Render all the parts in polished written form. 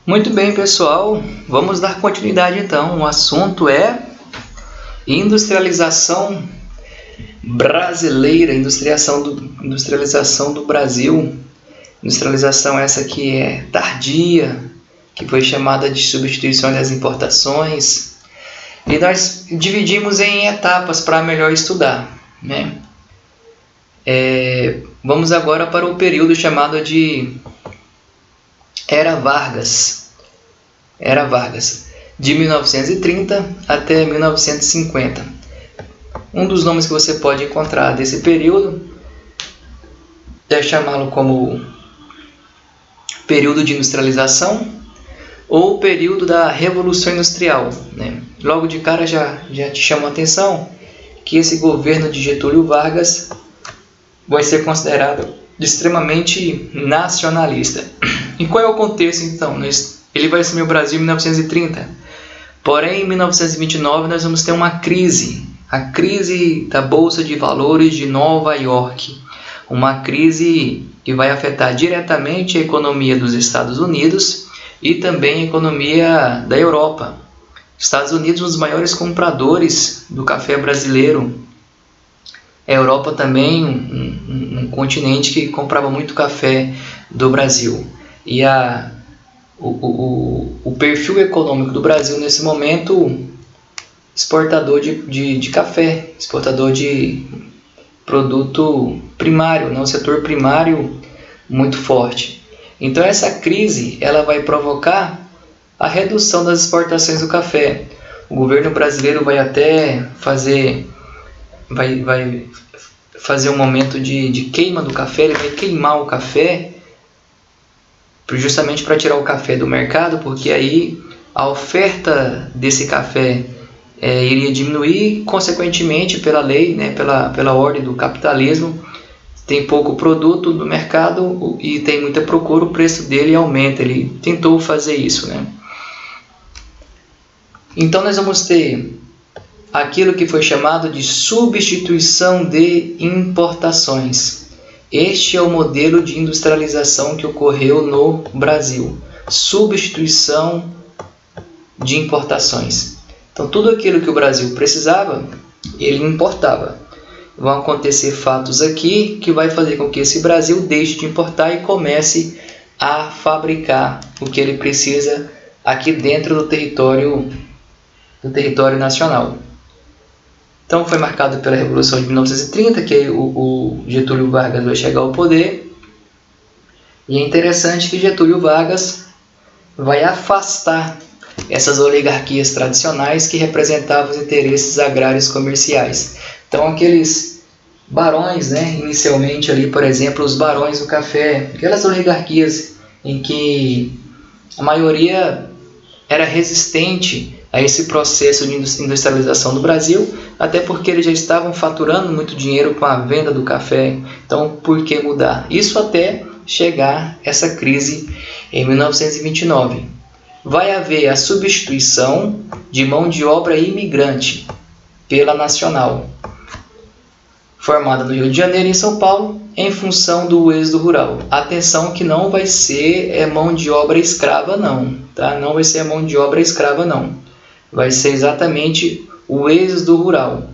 Muito bem, pessoal, vamos dar continuidade então. O assunto é industrialização brasileira, industrialização do Brasil. Industrialização essa que é tardia, que foi chamada de substituição das importações. E nós dividimos em etapas para melhor estudar, né? Vamos agora para o período chamado de Era Vargas, de 1930 até 1950. Um dos nomes que você pode encontrar desse período é chamá-lo como período de industrialização ou período da Revolução Industrial, né? Logo de cara já te chama a atenção que esse governo de Getúlio Vargas vai ser considerado extremamente nacionalista. E qual é o contexto, então? Ele vai assumir o Brasil em 1930. Porém, em 1929, nós vamos ter uma crise. A crise da Bolsa de Valores de Nova York. Uma crise que vai afetar diretamente a economia dos Estados Unidos e também a economia da Europa. Estados Unidos, um dos maiores compradores do café brasileiro. A Europa também, um continente que comprava muito café do Brasil. E o perfil econômico do Brasil nesse momento, exportador de café, exportador de produto primário, né? Um setor primário muito forte. Então essa crise ela vai provocar a redução das exportações do café. O governo brasileiro vai até fazer um momento de queima do café, ele vai queimar o café justamente para tirar o café do mercado, porque aí a oferta desse café iria diminuir, consequentemente pela lei, né, pela ordem do capitalismo, tem pouco produto no mercado e tem muita procura, o preço dele aumenta, ele tentou fazer isso, né? Então nós vamos ter aquilo que foi chamado de substituição de importações. Este é o modelo de industrialização que ocorreu no Brasil. Substituição de importações. Então, tudo aquilo que o Brasil precisava, ele importava. Vão acontecer fatos aqui que vai fazer com que esse Brasil deixe de importar e comece a fabricar o que ele precisa aqui dentro do território nacional. Então foi marcado pela Revolução de 1930, que o Getúlio Vargas vai chegar ao poder. E é interessante que Getúlio Vargas vai afastar essas oligarquias tradicionais que representavam os interesses agrários comerciais. Então aqueles barões, né, inicialmente ali, por exemplo, os barões do café, aquelas oligarquias em que a maioria era resistente a esse processo de industrialização do Brasil, até porque eles já estavam faturando muito dinheiro com a venda do café. Então, por que mudar? Isso até chegar essa crise em 1929. Vai haver a substituição de mão de obra imigrante pela nacional, formada no Rio de Janeiro e em São Paulo, em função do êxodo rural. Atenção que não vai ser mão de obra escrava não, tá? Não vai ser a mão de obra escrava não. Vai ser exatamente o êxodo rural.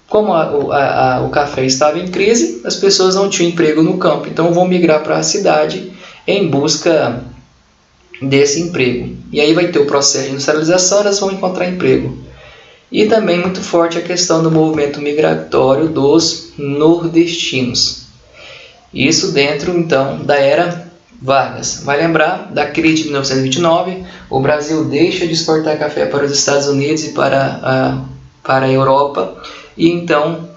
Como o café estava em crise, as pessoas não tinham emprego no campo, então vão migrar para a cidade em busca desse emprego. E aí vai ter o processo de industrialização, elas vão encontrar emprego. E também muito forte a questão do movimento migratório dos nordestinos. Isso dentro, então, da Era Vargas. Vai lembrar da crise de 1929, o Brasil deixa de exportar café para os Estados Unidos e para a Europa, e então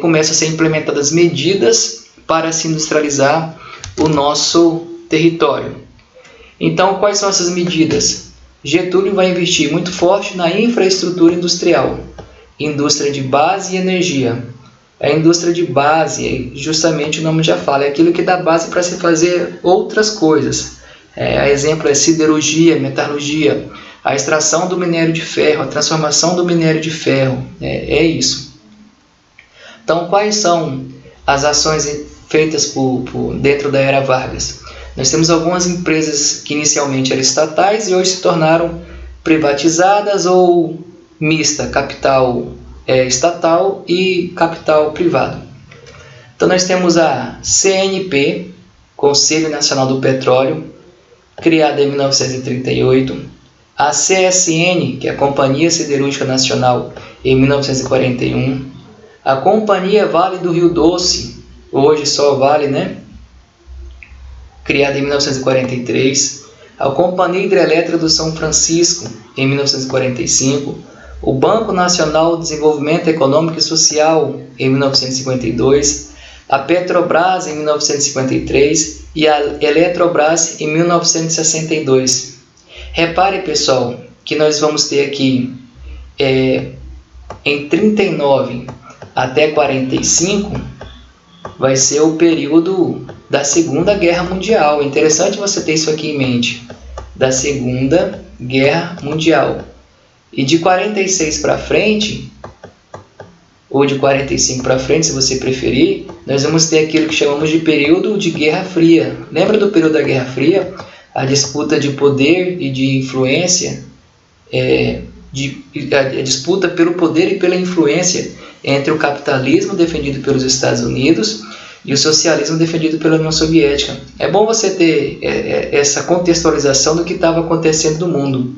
começam a ser implementadas medidas para se industrializar o nosso território. Então, quais são essas medidas? Getúlio vai investir muito forte na infraestrutura industrial, indústria de base e energia. A indústria de base, justamente o nome já fala, é aquilo que dá base para se fazer outras coisas. A exemplo é siderurgia, metalurgia, a extração do minério de ferro, a transformação do minério de ferro, é isso. Então, quais são as ações feitas dentro da Era Vargas? Nós temos algumas empresas que inicialmente eram estatais e hoje se tornaram privatizadas ou mista, capital estatal e capital privado. Então nós temos a CNP, Conselho Nacional do Petróleo, criada em 1938, a CSN, que é a Companhia Siderúrgica Nacional, em 1941, a Companhia Vale do Rio Doce, hoje só Vale, né? Criada em 1943, a Companhia Hidrelétrica do São Francisco, em 1945, o Banco Nacional de Desenvolvimento Econômico e Social, em 1952, a Petrobras, em 1953, e a Eletrobras, em 1962. Repare, pessoal, que nós vamos ter aqui, em 39 até 45, vai ser o período da Segunda Guerra Mundial. É interessante você ter isso aqui em mente, da Segunda Guerra Mundial. E de 46 para frente, ou de 45 para frente, se você preferir, nós vamos ter aquilo que chamamos de período de Guerra Fria. Lembra do período da Guerra Fria? A disputa de poder e de influência, a disputa pelo poder e pela influência entre o capitalismo defendido pelos Estados Unidos e o socialismo defendido pela União Soviética. É bom você ter essa contextualização do que estava acontecendo no mundo.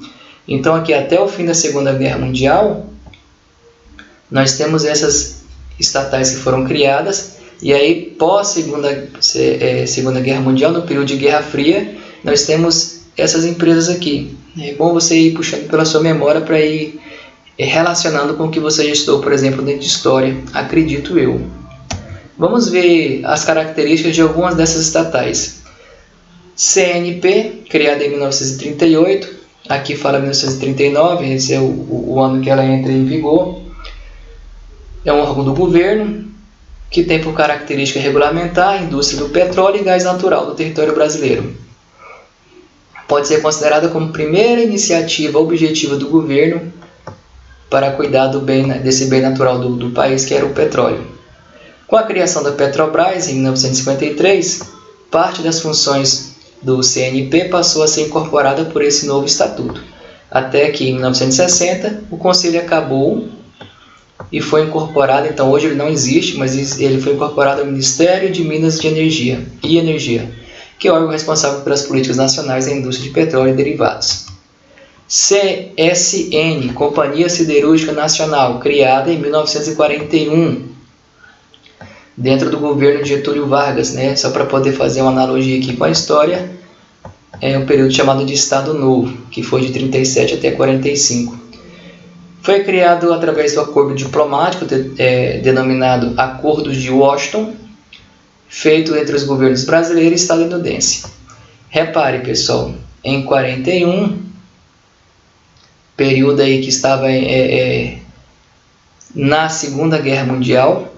Então aqui até o fim da Segunda Guerra Mundial, nós temos essas estatais que foram criadas, e aí pós Segunda Guerra Mundial, no período de Guerra Fria, nós temos essas empresas aqui. É bom você ir puxando pela sua memória para ir relacionando com o que você já estudou, por exemplo, dentro de História, acredito eu. Vamos ver as características de algumas dessas estatais. CNP, criada em 1938, aqui fala 1939, esse é o ano que ela entra em vigor. É um órgão do governo que tem por característica regulamentar a indústria do petróleo e gás natural do território brasileiro. Pode ser considerada como primeira iniciativa objetiva do governo para cuidar desse bem natural do país, que era o petróleo. Com a criação da Petrobras, em 1953, parte das funções do CNP passou a ser incorporada por esse novo estatuto, até que em 1960 o Conselho acabou e foi incorporado, então hoje ele não existe, mas ele foi incorporado ao Ministério de Minas e Energia, que é o órgão responsável pelas políticas nacionais da indústria de petróleo e derivados. CSN, Companhia Siderúrgica Nacional, criada em 1941, dentro do governo de Getúlio Vargas, né? Só para poder fazer uma analogia aqui com a história, é um período chamado de Estado Novo, que foi de 37 até 45. Foi criado através do acordo diplomático denominado Acordo de Washington, feito entre os governos brasileiro e estadunidense. Repare, pessoal, em 41, período aí que estava na Segunda Guerra Mundial,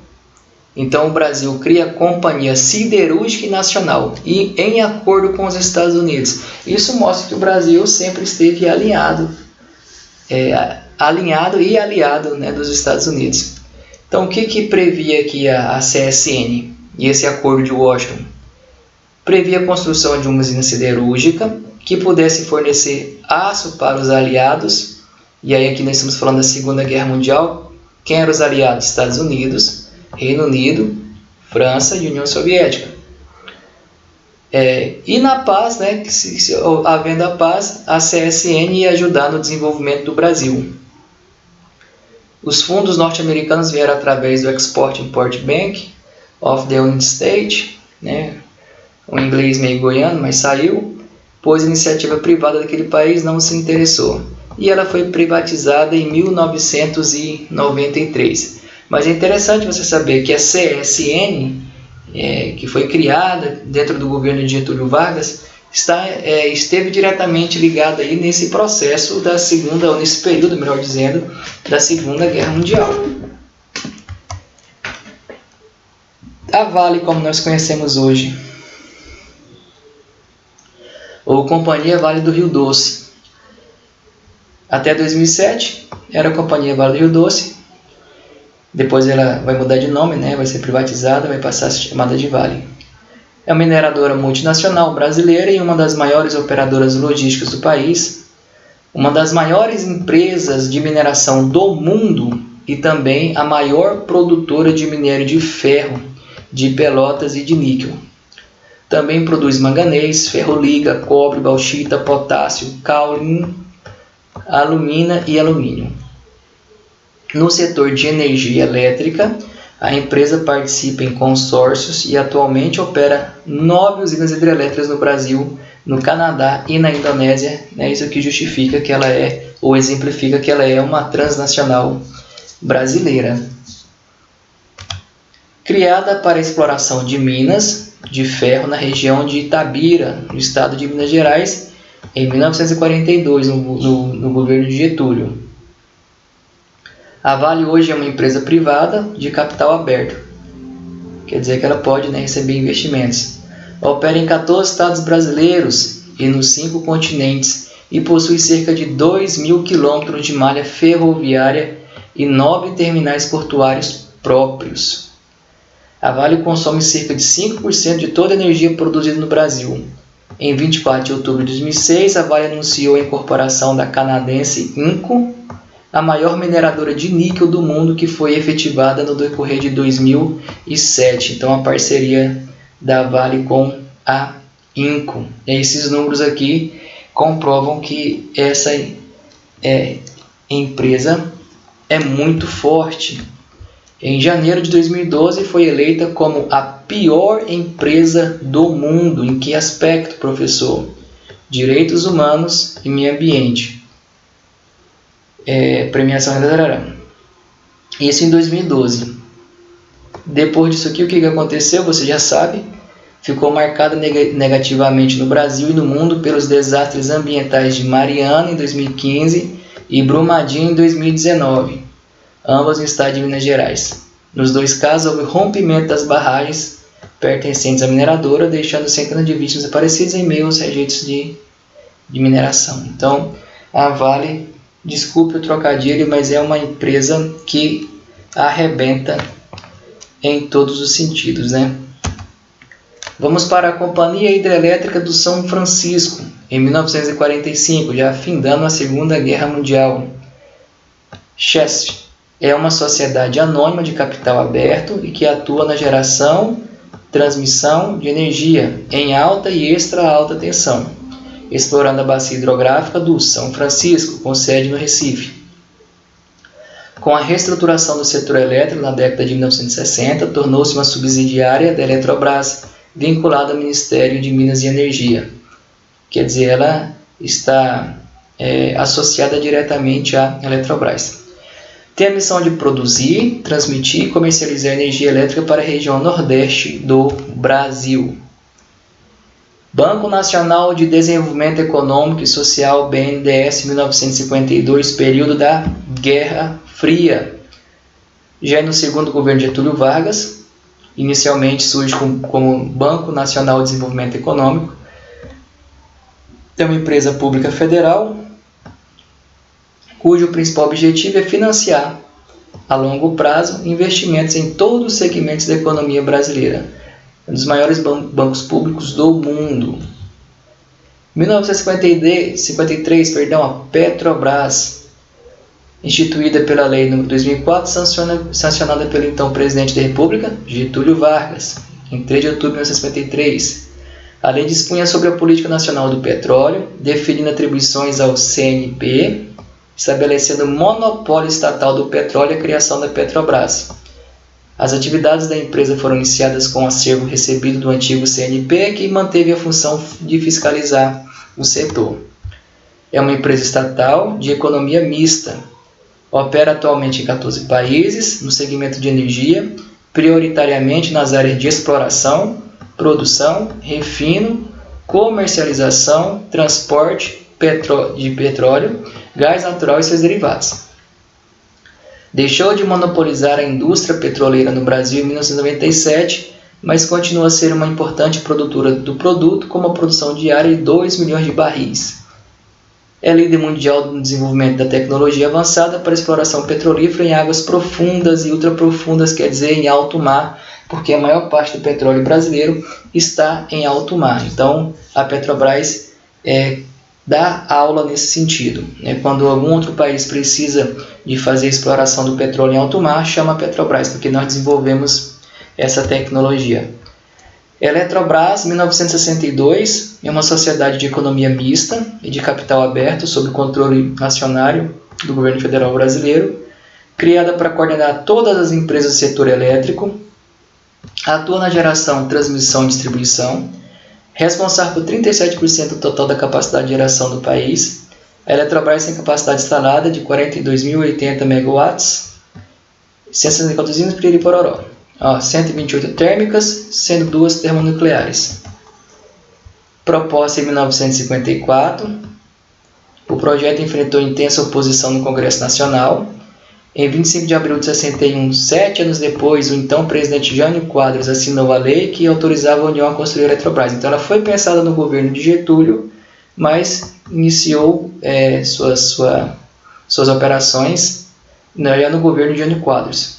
então o Brasil cria a Companhia Siderúrgica Nacional e em acordo com os Estados Unidos. Isso mostra que o Brasil sempre esteve alinhado e aliado, né, dos Estados Unidos. Então o que previa aqui a CSN e esse acordo de Washington? Previa a construção de uma usina siderúrgica que pudesse fornecer aço para os aliados, e aí aqui nós estamos falando da Segunda Guerra Mundial. Quem eram os aliados? Estados Unidos, Reino Unido, França e União Soviética. E na paz, né, havendo a paz, a CSN ia ajudar no desenvolvimento do Brasil. Os fundos norte-americanos vieram através do Export-Import Bank of the United States, né, um inglês meio goiano, mas saiu, pois a iniciativa privada daquele país não se interessou. E ela foi privatizada em 1993. Mas é interessante você saber que a CSN, que foi criada dentro do governo de Getúlio Vargas, esteve diretamente ligada aí nesse processo nesse período, melhor dizendo, da Segunda Guerra Mundial. A Vale, como nós conhecemos hoje, ou Companhia Vale do Rio Doce, até 2007 era a Companhia Vale do Rio Doce. Depois ela vai mudar de nome, né? Vai ser privatizada, vai passar a ser chamada de Vale. É uma mineradora multinacional brasileira e uma das maiores operadoras logísticas do país, uma das maiores empresas de mineração do mundo e também a maior produtora de minério de ferro, de Pelotas e de níquel. Também produz manganês, ferro-liga, cobre, bauxita, potássio, caulin, alumina e alumínio. No setor de energia elétrica, a empresa participa em consórcios e atualmente opera 9 usinas hidrelétricas no Brasil, no Canadá e na Indonésia. Isso que justifica que ela é, ou exemplifica que ela é uma transnacional brasileira. Criada para a exploração de minas de ferro na região de Itabira, no estado de Minas Gerais, em 1942, no governo de Getúlio. A Vale hoje é uma empresa privada de capital aberto, quer dizer que ela pode receber investimentos. Opera em 14 estados brasileiros e nos 5 continentes e possui cerca de 2.000 quilômetros de malha ferroviária e 9 terminais portuários próprios. A Vale consome cerca de 5% de toda a energia produzida no Brasil. Em 24 de outubro de 2006, a Vale anunciou a incorporação da canadense Inco, a maior mineradora de níquel do mundo, que foi efetivada no decorrer de 2007. Então, a parceria da Vale com a Inco. E esses números aqui comprovam que essa empresa é muito forte. Em janeiro de 2012, foi eleita como a pior empresa do mundo. Em que aspecto, professor? Direitos humanos e meio ambiente. Premiação. Isso em 2012. Depois disso aqui, o que aconteceu? Você já sabe. Ficou marcada negativamente no Brasil e no mundo pelos desastres ambientais de Mariana em 2015 e Brumadinho em 2019, ambas no estado de Minas Gerais. Nos 2 casos, houve rompimento das barragens pertencentes à mineradora, deixando centenas de vítimas desaparecidas em meio aos rejeitos de mineração. Então, a Vale, desculpe o trocadilho, mas é uma empresa que arrebenta em todos os sentidos, Vamos para a Companhia Hidrelétrica do São Francisco, em 1945, já findando a Segunda Guerra Mundial. CHESF é uma sociedade anônima de capital aberto e que atua na geração, transmissão de energia em alta e extra-alta tensão, explorando a bacia hidrográfica do São Francisco, com sede no Recife. Com a reestruturação do setor elétrico na década de 1960, tornou-se uma subsidiária da Eletrobras, vinculada ao Ministério de Minas e Energia. Quer dizer, ela está associada diretamente à Eletrobras. Tem a missão de produzir, transmitir e comercializar energia elétrica para a região nordeste do Brasil. Banco Nacional de Desenvolvimento Econômico e Social, BNDES, 1952, período da Guerra Fria. Já no segundo governo de Getúlio Vargas, inicialmente surge como Banco Nacional de Desenvolvimento Econômico. É uma empresa pública federal, cujo principal objetivo é financiar, a longo prazo, investimentos em todos os segmentos da economia brasileira. Um dos maiores bancos públicos do mundo. Em 1953, a Petrobras, instituída pela Lei nº 2004, sancionada pelo então Presidente da República, Getúlio Vargas, em 3 de outubro de 1953. A lei dispunha sobre a política nacional do petróleo, definindo atribuições ao CNP, estabelecendo monopólio estatal do petróleo e a criação da Petrobras. As atividades da empresa foram iniciadas com o acervo recebido do antigo CNP, que manteve a função de fiscalizar o setor. É uma empresa estatal de economia mista. Opera atualmente em 14 países, no segmento de energia, prioritariamente nas áreas de exploração, produção, refino, comercialização, transporte de petróleo, gás natural e seus derivados. Deixou de monopolizar a indústria petroleira no Brasil em 1997, mas continua a ser uma importante produtora do produto, com uma produção diária de 2 milhões de barris. é líder mundial no desenvolvimento da tecnologia avançada para exploração petrolífera em águas profundas e ultraprofundas, quer dizer, em alto mar, porque a maior parte do petróleo brasileiro está em alto mar. Então, a Petrobras dá aula nesse sentido. Quando algum outro país precisa de fazer exploração do petróleo em alto mar, chama a Petrobras, porque nós desenvolvemos essa tecnologia. Eletrobras, 1962, é uma sociedade de economia mista e de capital aberto sob controle acionário do governo federal brasileiro, criada para coordenar todas as empresas do setor elétrico, atua na geração, transmissão e distribuição, responsável por 37% do total da capacidade de geração do país. A Eletrobras tem capacidade instalada de 42.080 MW, 164 usinas piriri pororó. 128 térmicas, sendo 2 termonucleares. Proposta em 1954, o projeto enfrentou intensa oposição no Congresso Nacional. Em 25 de abril de 61, 7 anos depois, o então presidente Jânio Quadros assinou a lei que autorizava a União a construir a Eletrobras. Então ela foi pensada no governo de Getúlio, mas iniciou suas operações já no governo de Jânio Quadros.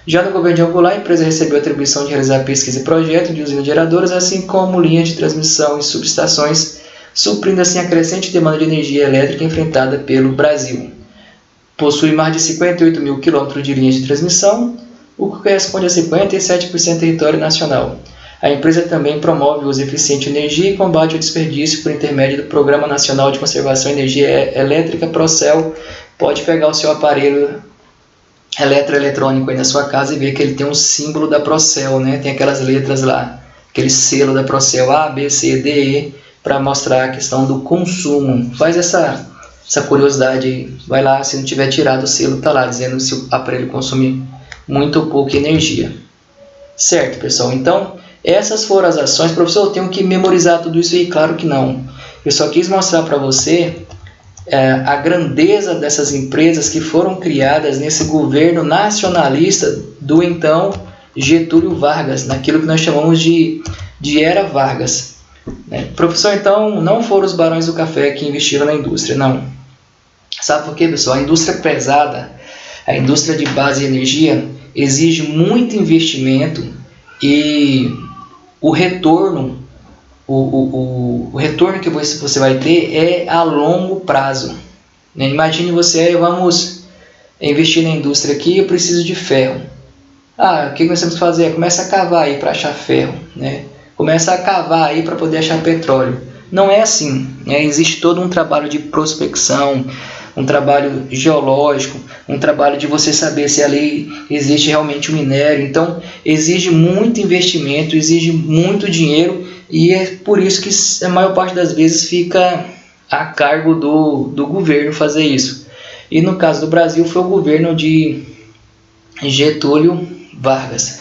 Já no governo de Goulart, a empresa recebeu a atribuição de realizar pesquisa e projeto de usinas geradoras, assim como linhas de transmissão e subestações, suprindo assim a crescente demanda de energia elétrica enfrentada pelo Brasil. Possui mais de 58 mil quilômetros de linhas de transmissão, o que corresponde a 57% do território nacional. A empresa também promove o uso eficiente de energia e combate ao desperdício por intermédio do Programa Nacional de Conservação de Energia Elétrica, Procel. Pode pegar o seu aparelho eletroeletrônico aí na sua casa e ver que ele tem um símbolo da Procel, né? Tem aquelas letras lá, aquele selo da Procel A, B, C, D, E, para mostrar a questão do consumo. Faz essa curiosidade aí, vai lá, se não tiver tirado o selo, tá lá dizendo se o aparelho consumir muito ou pouca energia. Certo, pessoal? Então, essas foram as ações. Professor, eu tenho que memorizar tudo isso aí? Claro que não. Eu só quis mostrar para você a grandeza dessas empresas que foram criadas nesse governo nacionalista do então Getúlio Vargas, naquilo que nós chamamos de Era Vargas. Professor, então não foram os barões do café que investiram na indústria, não. Sabe por quê, pessoal? A indústria pesada, a indústria de base de energia, exige muito investimento e o retorno o retorno que você vai ter é a longo prazo. Imagine você, vamos investir na indústria aqui, eu preciso de ferro. O que nós temos que fazer? Começa a cavar aí para achar ferro, Começa a cavar aí para poder achar petróleo. Não é assim, existe todo um trabalho de prospecção, um trabalho geológico, um trabalho de você saber se ali existe realmente um minério. Então, exige muito investimento, exige muito dinheiro, e é por isso que a maior parte das vezes fica a cargo do governo fazer isso. E no caso do Brasil foi o governo de Getúlio Vargas.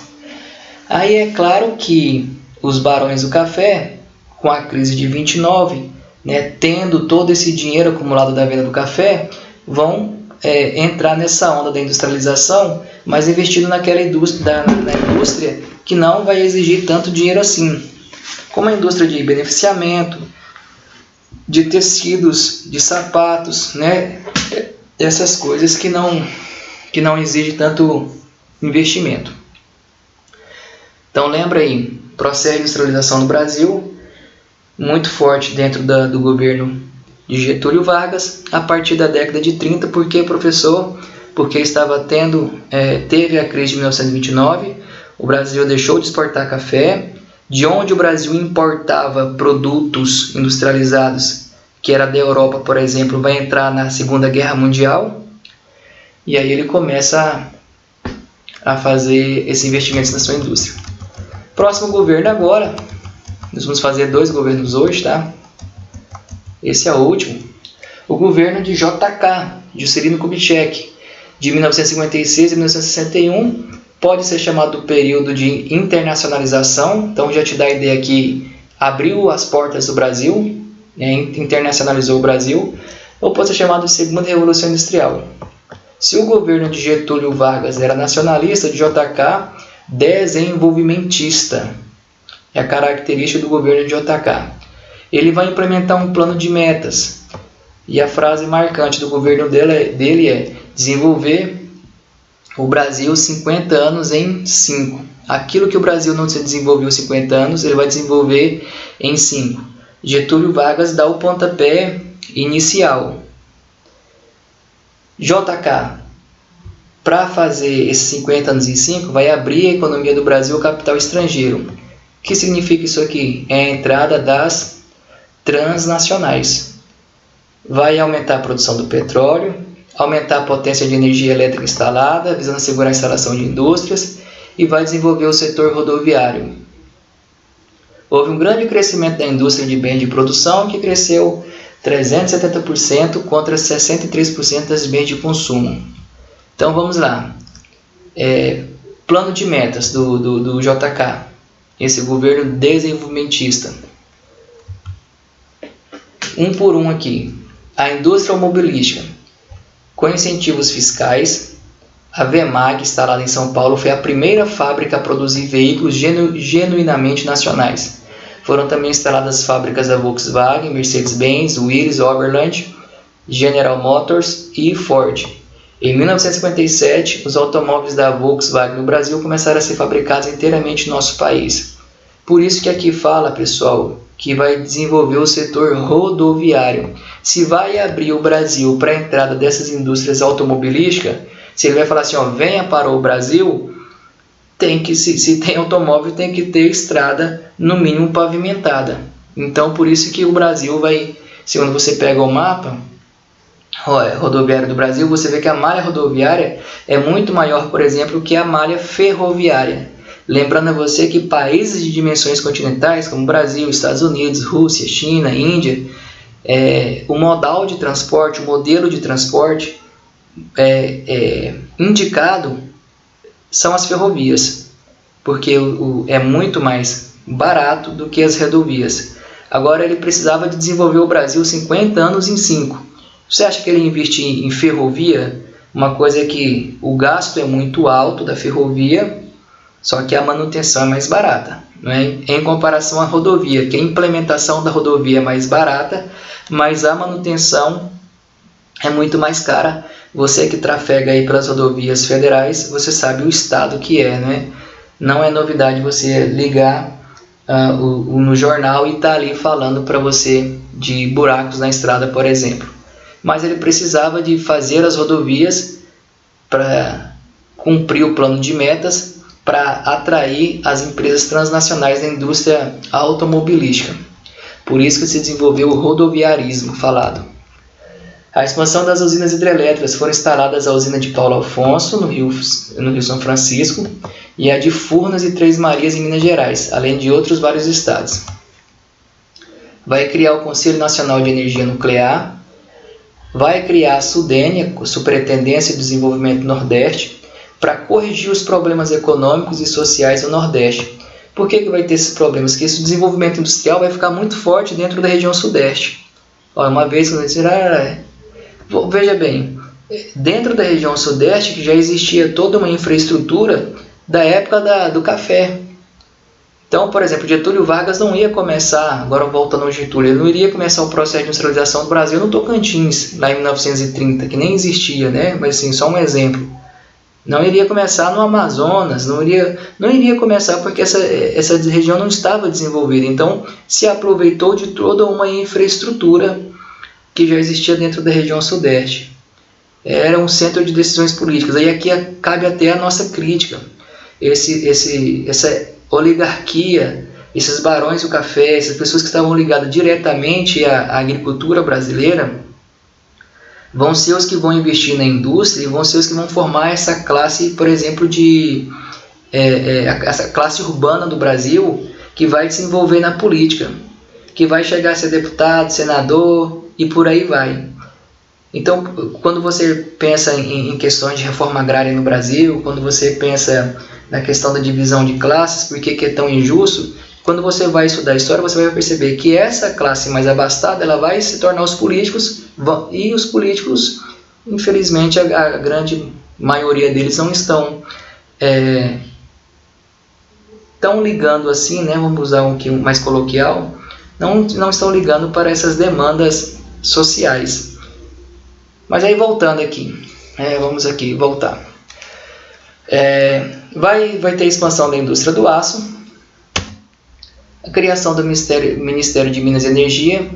Aí é claro que os barões do café, com a crise de 29, tendo todo esse dinheiro acumulado da venda do café, vão entrar nessa onda da industrialização, mas investindo naquela indústria, na indústria que não vai exigir tanto dinheiro assim, como a indústria de beneficiamento, de tecidos, de sapatos, essas coisas que não exigem tanto investimento. Então lembra aí, processo de industrialização no Brasil, muito forte dentro do governo de Getúlio Vargas, a partir da década de 30, porque, professor, porque teve a crise de 1929, o Brasil deixou de exportar café, de onde o Brasil importava produtos industrializados, que era da Europa, por exemplo, vai entrar na Segunda Guerra Mundial, e aí ele começa a fazer esses investimentos na sua indústria. Próximo governo agora, nós vamos fazer 2 governos hoje, tá? Esse é o último. O governo de JK, Juscelino Kubitschek, de 1956 a 1961, pode ser chamado do período de internacionalização. Então já te dá a ideia que abriu as portas do Brasil, internacionalizou o Brasil, ou pode ser chamado de Segunda Revolução Industrial. Se o governo de Getúlio Vargas era nacionalista, de JK, desenvolvimentista. É a característica do governo de JK. Ele vai implementar um plano de metas E a frase marcante do governo dele é: desenvolver o Brasil 50 anos em 5. Aquilo que o Brasil não se desenvolveu em 50 anos, ele vai desenvolver em 5. Getúlio Vargas dá o pontapé inicial. JK, para fazer esses 50 anos em 5, vai abrir a economia do Brasil ao capital estrangeiro. O que significa isso aqui? É a entrada das transnacionais. Vai aumentar a produção do petróleo, aumentar a potência de energia elétrica instalada, visando assegurar a instalação de indústrias, e vai desenvolver o setor rodoviário. Houve um grande crescimento da indústria de bens de produção, que cresceu 370% contra 63% das bens de consumo. Então vamos lá. Plano de metas do JK, esse governo desenvolvimentista. Um por um aqui. A indústria automobilística, com incentivos fiscais. A VEMAG, instalada em São Paulo, foi a primeira fábrica a produzir veículos genuinamente nacionais. Foram também instaladas fábricas da Volkswagen, Mercedes-Benz, Willys, Overland, General Motors e Ford. Em 1957, os automóveis da Volkswagen no Brasil começaram a ser fabricados inteiramente no nosso país. Por isso que aqui fala, pessoal, que vai desenvolver o setor rodoviário. Se vai abrir o Brasil para a entrada dessas indústrias automobilísticas, se ele vai falar assim, venha para o Brasil, se tem automóvel, tem que ter estrada, no mínimo pavimentada. Então, por isso que o Brasil vai, quando você pega o mapa rodoviário do Brasil, você vê que a malha rodoviária é muito maior, por exemplo, que a malha ferroviária. Lembrando a você que países de dimensões continentais, como Brasil, Estados Unidos, Rússia, China, Índia, o modal de transporte, o modelo de transporte indicado são as ferrovias, porque é muito mais barato do que as rodovias. Agora ele precisava de desenvolver o Brasil 50 anos em 5. Você acha que ele investir em ferrovia? Uma coisa é que o gasto é muito alto da ferrovia, só que a manutenção é mais barata, não é? Em comparação à rodovia, que a implementação da rodovia é mais barata, mas a manutenção é muito mais cara. Você que trafega aí pelas rodovias federais, você sabe o estado que é, né? Não é novidade você ligar no jornal e estar ali falando para você de buracos na estrada, por exemplo. Mas ele precisava de fazer as rodovias para cumprir o plano de metas, para atrair as empresas transnacionais da indústria automobilística. Por isso que se desenvolveu o rodoviarismo falado. A expansão das usinas hidrelétricas. Foram instaladas a usina de Paulo Afonso, no Rio São Francisco, e a de Furnas e Três Marias, em Minas Gerais, além de outros vários estados. Vai criar o Conselho Nacional de Energia Nuclear. Vai criar a SUDENE, Superintendência de Desenvolvimento Nordeste, para corrigir os problemas econômicos e sociais do Nordeste. Por que vai ter esses problemas? Porque esse desenvolvimento industrial vai ficar muito forte dentro da região Sudeste. Uma vez que veja bem, dentro da região Sudeste, que já existia toda uma infraestrutura da época do café. Então, por exemplo, Getúlio Vargas não ia começar, agora voltando ao Getúlio, ele não iria começar o processo de industrialização do Brasil no Tocantins, lá em 1930, que nem existia, né? Mas assim, só um exemplo. Não iria começar no Amazonas, não iria começar porque essa região não estava desenvolvida. Então, se aproveitou de toda uma infraestrutura que já existia dentro da região Sudeste. Era um centro de decisões políticas. Aí aqui cabe até a nossa crítica. Essa oligarquia, esses barões do café, essas pessoas que estavam ligadas diretamente à agricultura brasileira, vão ser os que vão investir na indústria e vão ser os que vão formar essa classe, por exemplo, essa classe urbana do Brasil, que vai se envolver na política, que vai chegar a ser deputado, senador e por aí vai. Então, quando você pensa em questões de reforma agrária no Brasil, quando você pensa na questão da divisão de classes, por que é tão injusto, quando você vai estudar a história, você vai perceber que essa classe mais abastada, ela vai se tornar os políticos, e os políticos, infelizmente, a grande maioria deles não estão tão ligando assim, né, vamos usar um que mais coloquial, não estão ligando para essas demandas sociais. Mas aí voltando aqui, vamos aqui voltar. Vai ter expansão da indústria do aço, a criação do Ministério de Minas e Energia,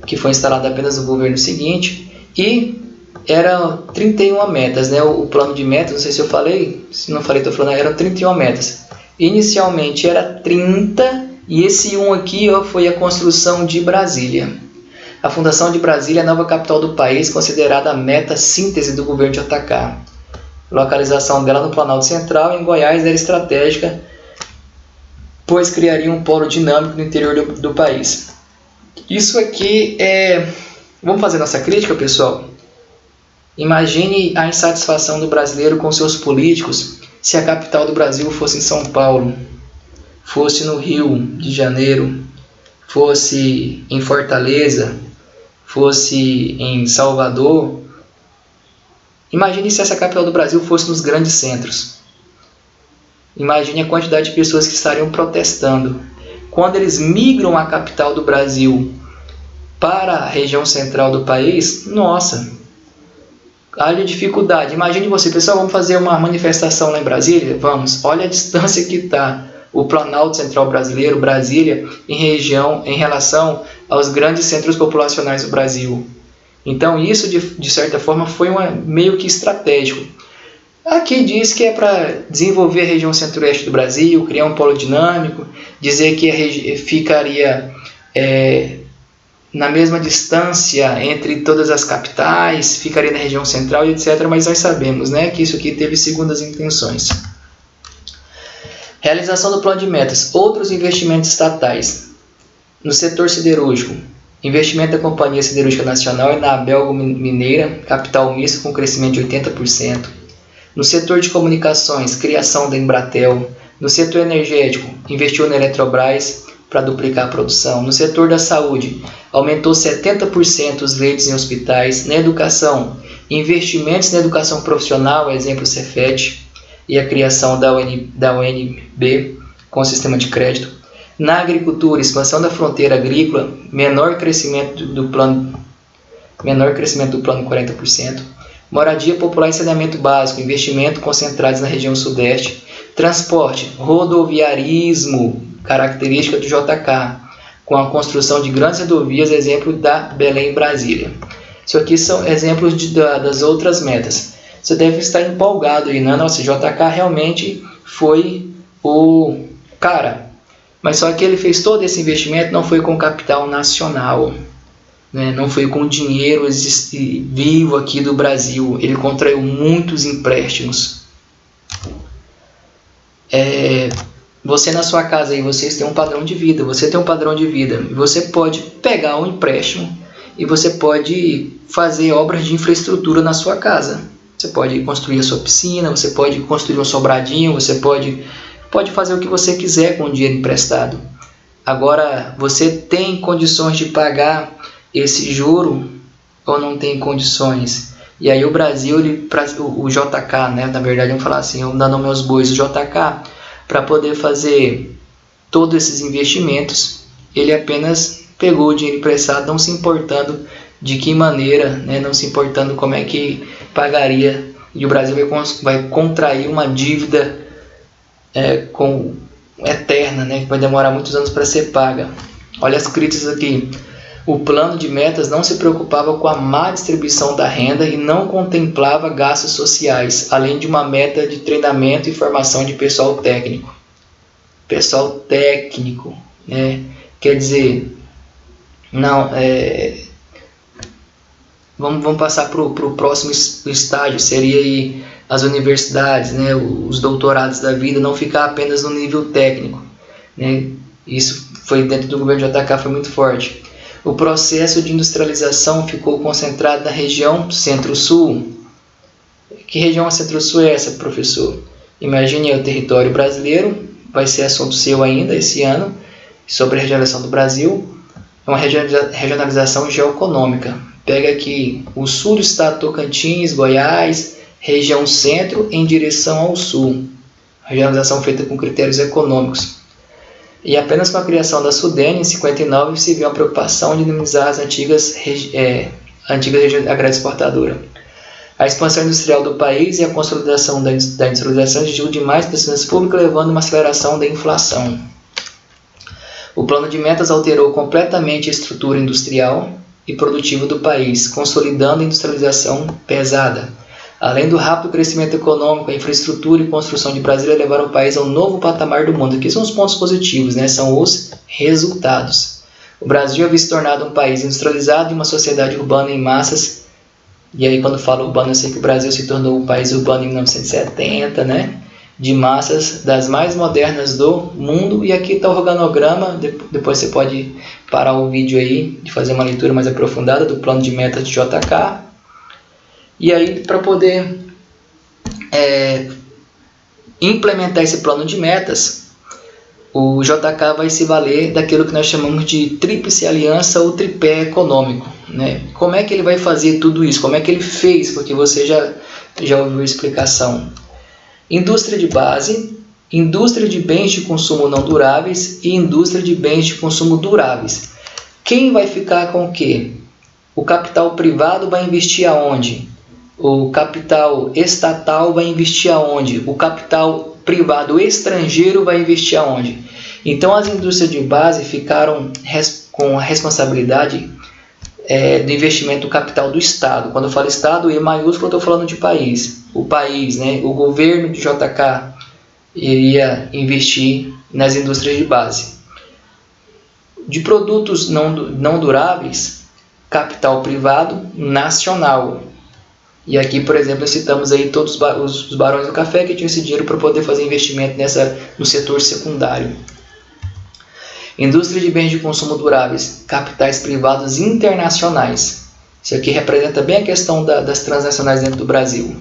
que foi instalado apenas no governo seguinte, e eram 31 metas, né? O plano de metas, não sei se eu falei, se não falei, estou falando, eram 31 metas. Inicialmente era 30, e esse 1 aqui foi a construção de Brasília. A fundação de Brasília é a nova capital do país, considerada a meta síntese do governo de JK. Localização dela no Planalto Central, em Goiás, era estratégica, pois criaria um polo dinâmico no interior do país. Isso aqui Vamos fazer nossa crítica, pessoal? Imagine a insatisfação do brasileiro com seus políticos se a capital do Brasil fosse em São Paulo, fosse no Rio de Janeiro, fosse em Fortaleza, fosse em Salvador. Imagine se essa capital do Brasil fosse nos grandes centros. Imagine a quantidade de pessoas que estariam protestando. Quando eles migram a capital do Brasil para a região central do país, nossa, olha a dificuldade. Imagine você, pessoal, vamos fazer uma manifestação lá em Brasília? Vamos. Olha a distância que está o Planalto Central brasileiro, Brasília, em relação aos grandes centros populacionais do Brasil. Então isso, de certa forma, foi meio que estratégico. Aqui diz que é para desenvolver a região centro-oeste do Brasil, criar um polo dinâmico, dizer que ficaria na mesma distância entre todas as capitais, ficaria na região central e etc. Mas nós sabemos, né, que isso aqui teve segundas intenções. Realização do plano de metas. Outros investimentos estatais. No setor siderúrgico, investimento da Companhia Siderúrgica Nacional e na Abelgo Mineira, capital misto com crescimento de 80%. No setor de comunicações, criação da Embratel. No setor energético, investiu na Eletrobras para duplicar a produção. No setor da saúde, aumentou 70% os leitos em hospitais. Na educação, investimentos na educação profissional, exemplo Cefet, e a criação da UNB com sistema de crédito. Na agricultura, expansão da fronteira agrícola, menor crescimento do plano 40%. Moradia popular e saneamento básico, investimento concentrados na região sudeste. Transporte, rodoviarismo, característica do JK, com a construção de grandes rodovias, exemplo da Belém Brasília. Isso aqui são exemplos das outras metas. Você deve estar empolgado aí, né? Nossa, JK realmente foi o cara. Mas só que ele fez todo esse investimento, não foi com capital nacional, né? Não foi com dinheiro vivo aqui do Brasil. Ele contraiu muitos empréstimos. Você na sua casa aí, vocês têm um padrão de vida. Você tem um padrão de vida. Você pode pegar um empréstimo e você pode fazer obras de infraestrutura na sua casa. Você pode construir a sua piscina, você pode construir um sobradinho, você pode fazer o que você quiser com o dinheiro emprestado. Agora, você tem condições de pagar esse juro ou não tem condições? E aí o Brasil, o JK, né, na verdade, vamos falar assim, vamos dar nome aos bois, o JK, para poder fazer todos esses investimentos, ele apenas pegou o dinheiro emprestado, não se importando de que maneira, né, não se importando como é que pagaria, e o Brasil vai contrair uma dívida eterna, né, que vai demorar muitos anos para ser paga. Olha as críticas aqui. O plano de metas não se preocupava com a má distribuição da renda e não contemplava gastos sociais, além de uma meta de treinamento e formação de pessoal técnico. Pessoal técnico, né? Quer dizer, não, vamos passar para o próximo estágio, seria aí as universidades, né? Os doutorados da vida, não ficar apenas no nível técnico, né? Isso foi dentro do governo de JK, foi muito forte. O processo de industrialização ficou concentrado na região Centro-Sul. Que região Centro-Sul é essa, professor? Imagine o território brasileiro, vai ser assunto seu ainda esse ano, sobre a regionalização do Brasil. É uma regionalização geoeconômica. Pega aqui o sul do estado Tocantins, Goiás, região centro em direção ao sul. Regionalização feita com critérios econômicos. E apenas com a criação da SUDENE, em 59, se viu a preocupação de dinamizar as antiga região agrária exportadora. A expansão industrial do país e a consolidação da industrialização exigiu demais pesquisas públicas, levando a uma aceleração da inflação. O plano de metas alterou completamente a estrutura industrial e produtiva do país, consolidando a industrialização pesada. Além do rápido crescimento econômico, a infraestrutura e construção de Brasília levaram o país a um novo patamar do mundo. Aqui são os pontos positivos, né? São os resultados. O Brasil havia se tornado um país industrializado e uma sociedade urbana em massas. E aí, quando falo urbano, eu sei que o Brasil se tornou um país urbano em 1970, né? De massas das mais modernas do mundo. E aqui está o organograma. Depois você pode parar o vídeo aí e fazer uma leitura mais aprofundada do plano de metas de JK. E aí, para poder implementar esse plano de metas, o JK vai se valer daquilo que nós chamamos de tríplice aliança ou tripé econômico, né? Como é que ele vai fazer tudo isso? Como é que ele fez? Porque você já ouviu a explicação. Indústria de base, indústria de bens de consumo não duráveis e indústria de bens de consumo duráveis. Quem vai ficar com o quê? O capital privado vai investir aonde? O capital estatal vai investir aonde? O capital privado estrangeiro vai investir aonde? Então, as indústrias de base ficaram com a responsabilidade do investimento do capital do Estado. Quando eu falo Estado, E maiúsculo, eu estou falando de país. O país, né? O governo de JK iria investir nas indústrias de base. De produtos não duráveis, capital privado nacional. E aqui, por exemplo, citamos aí todos os barões do café que tinham esse dinheiro para poder fazer investimento no setor secundário. Indústria de bens de consumo duráveis, capitais privados internacionais. Isso aqui representa bem a questão das transnacionais dentro do Brasil.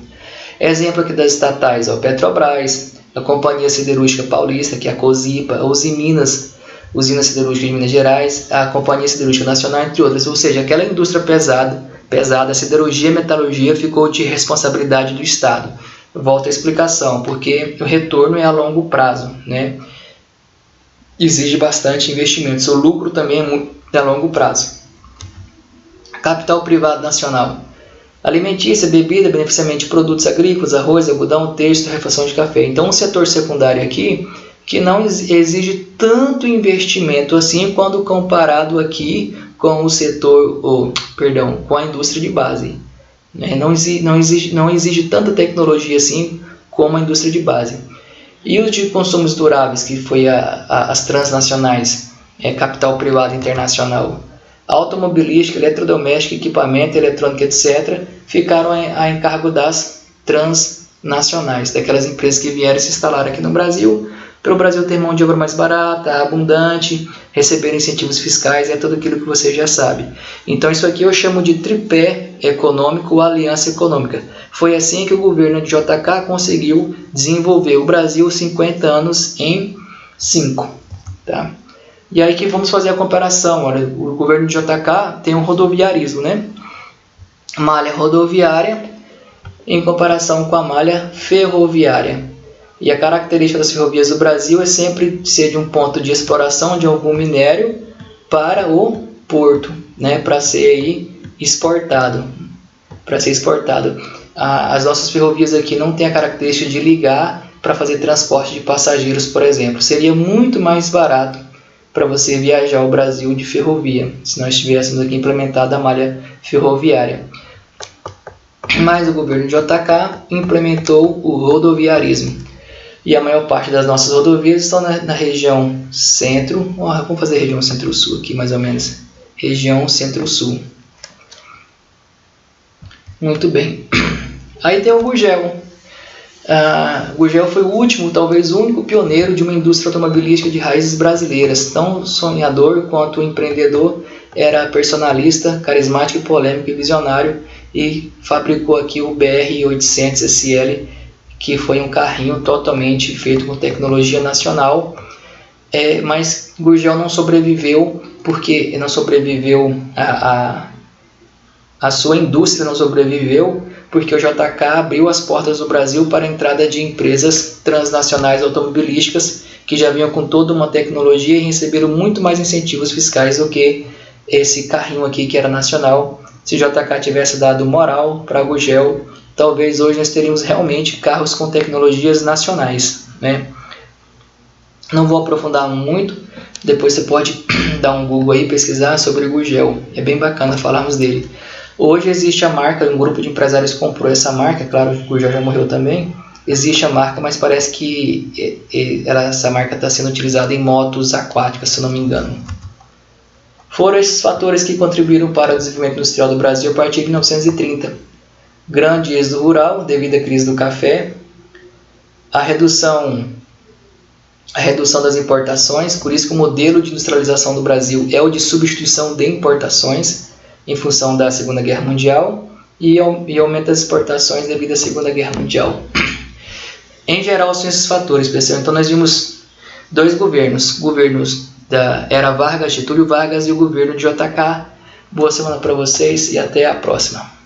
Exemplo aqui das estatais, Petrobras, a Companhia Siderúrgica Paulista, que é a COSIPA, a Usiminas, Usina Siderúrgica de Minas Gerais, a Companhia Siderúrgica Nacional, entre outras. Ou seja, aquela indústria pesada, a siderurgia e metalurgia ficou de responsabilidade do Estado. Volto à explicação, porque o retorno é a longo prazo, né? Exige bastante investimento. Seu lucro também é a longo prazo. Capital privado nacional. Alimentícia, bebida, beneficiamento de produtos agrícolas, arroz, algodão, têxtil, refação de café. Então, um setor secundário aqui que não exige tanto investimento assim quando comparado aqui com o setor, com a indústria de base. Não exige tanta tecnologia assim como a indústria de base. E os de consumos duráveis, que foi as transnacionais, capital privado internacional, automobilística, eletrodoméstica, equipamento, eletrônica, etc., ficaram a encargo das transnacionais, daquelas empresas que vieram se instalar aqui no Brasil, para o Brasil ter mão de obra mais barata, abundante, receber incentivos fiscais, tudo aquilo que você já sabe. Então isso aqui eu chamo de tripé econômico ou aliança econômica. Foi assim que o governo de JK conseguiu desenvolver o Brasil 50 anos em 5. Tá? E aí que vamos fazer a comparação. Olha, o governo de JK tem um rodoviarismo, né? Malha rodoviária em comparação com a malha ferroviária. E a característica das ferrovias do Brasil é sempre ser de um ponto de exploração de algum minério para o porto, né, para ser aí exportado. As nossas ferrovias aqui não têm a característica de ligar para fazer transporte de passageiros, por exemplo. Seria muito mais barato para você viajar ao Brasil de ferrovia, se nós tivéssemos aqui implementado a malha ferroviária. Mas o governo de JK implementou o rodoviarismo. E a maior parte das nossas rodovias estão na região centro. Vamos fazer região centro-sul aqui, mais ou menos. Região centro-sul. Muito bem. Aí tem o Gurgel. Gurgel foi o último, talvez o único pioneiro de uma indústria automobilística de raízes brasileiras. Tão sonhador quanto empreendedor, era personalista, carismático, polêmico e visionário. E fabricou aqui o BR-800 SL, que foi um carrinho totalmente feito com tecnologia nacional, mas Gurgel não sobreviveu, porque não sobreviveu, a sua indústria não sobreviveu, porque o JK abriu as portas do Brasil para a entrada de empresas transnacionais automobilísticas, que já vinham com toda uma tecnologia e receberam muito mais incentivos fiscais do que esse carrinho aqui que era nacional, Se JK tivesse dado moral para Gugel, talvez hoje nós teríamos realmente carros com tecnologias nacionais, né? Não vou aprofundar muito, depois você pode dar um Google aí, pesquisar sobre o Gugel, é bem bacana falarmos dele. Hoje existe a marca, um grupo de empresários comprou essa marca, claro que o Gugel já morreu também, existe a marca, mas parece que essa marca está sendo utilizada em motos aquáticas, se não me engano. Foram esses fatores que contribuíram para o desenvolvimento industrial do Brasil a partir de 1930. Grande êxodo rural devido à crise do café, a redução das importações, por isso que o modelo de industrialização do Brasil é o de substituição de importações em função da Segunda Guerra Mundial e aumento das exportações devido à Segunda Guerra Mundial. Em geral, são esses fatores, pessoal. Então, nós vimos dois governos da era Vargas, Getúlio Vargas, e o governo de JK. Boa semana para vocês e até a próxima.